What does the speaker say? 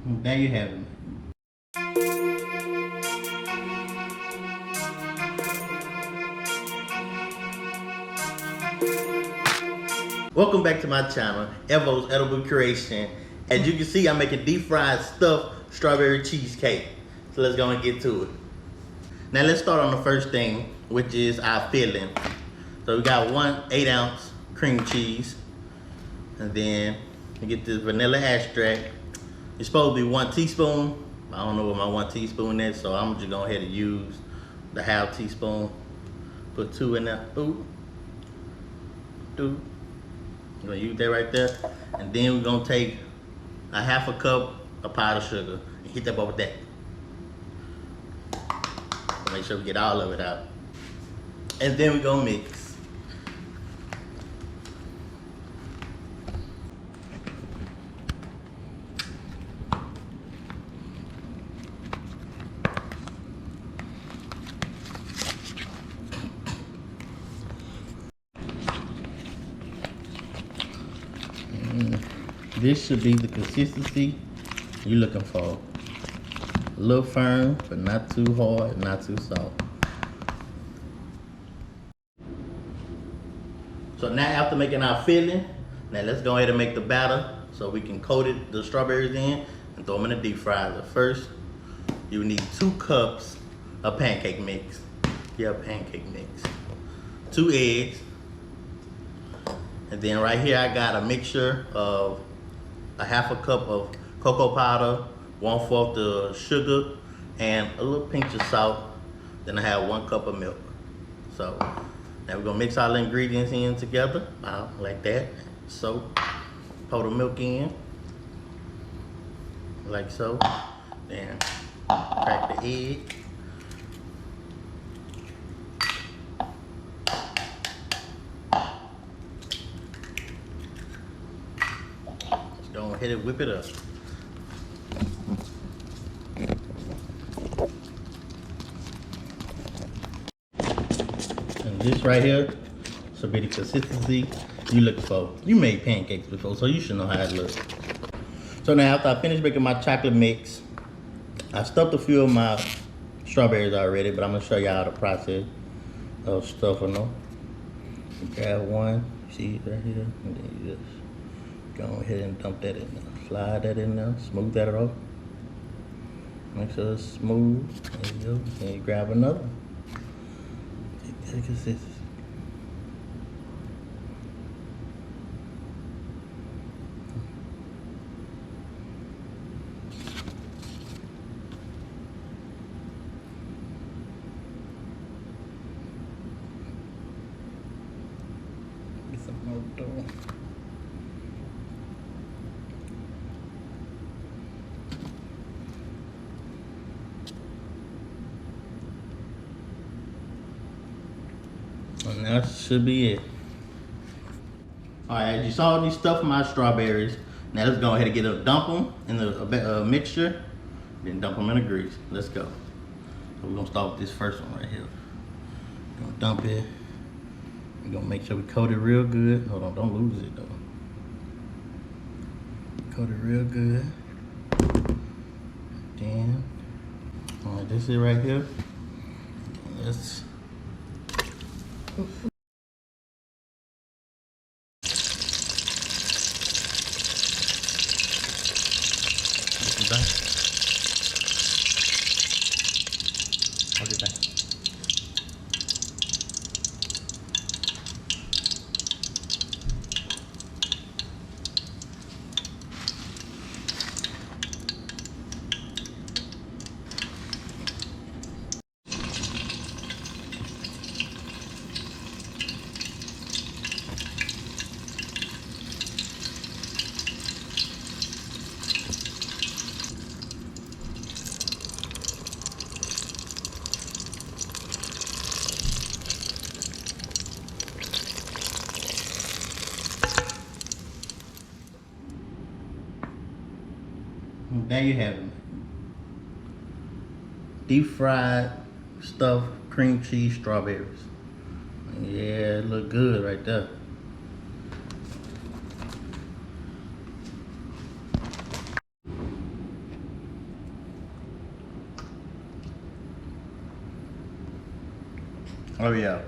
There you have it. Welcome back to my channel, Evo's Edible Creation. As you can see, I'm making deep fried stuffed strawberry cheesecake. So let's go and get to it. Now let's start on the first thing, which is our filling. So we got 1 8-ounce cream cheese. And then you get this vanilla extract. It's supposed to be 1 teaspoon. I don't know what my 1 teaspoon is, so I'm just going ahead and use the half teaspoon. Put 2 in there. Ooh. 2. I'm gonna use that right there. And then we're gonna take a half a cup of powdered sugar and hit that up with that. Make sure we get all of it out. And then we're gonna mix. This should be the consistency you're looking for. A little firm, but not too hard, not too soft. So now after making our filling, now let's go ahead and make the batter so we can coat it, the strawberries in and throw them in the deep fryer. First, you need 2 cups of pancake mix. Yeah, pancake mix. 2 eggs. And then right here I got a mixture of a half a cup of cocoa powder, 1/4 the sugar, and a little pinch of salt. Then I have 1 cup of milk. So now we're gonna mix all the ingredients in together, like that. So pour the milk in, like so. Then crack the egg. Go ahead and whip it up. And this right here should be the consistency you look for. You made pancakes before, so you should know how it looks. So now after I finish making my chocolate mix, I stuffed a few of my strawberries already, but I'm gonna show y'all the process of stuffing them. You grab one, see right here, and then you just go ahead and dump that in there. Slide that in there, smooth that off. Make sure it's smooth. There you go. Then you grab another. Take that consistency. Get some more dough. And that should be it. Alright, as you saw these stuff my strawberries. Now let's go ahead and get a dump them in the mixture, then dump them in the grease. Let's go. So we're gonna start with this first one right here. We're gonna dump it. We're gonna make sure we coat it real good. Hold on, don't lose it though. Coat it real good. Then, alright, this is right here. Let's there you have it. Deep fried stuffed cream cheese strawberries. Yeah, it look good right there. Oh yeah.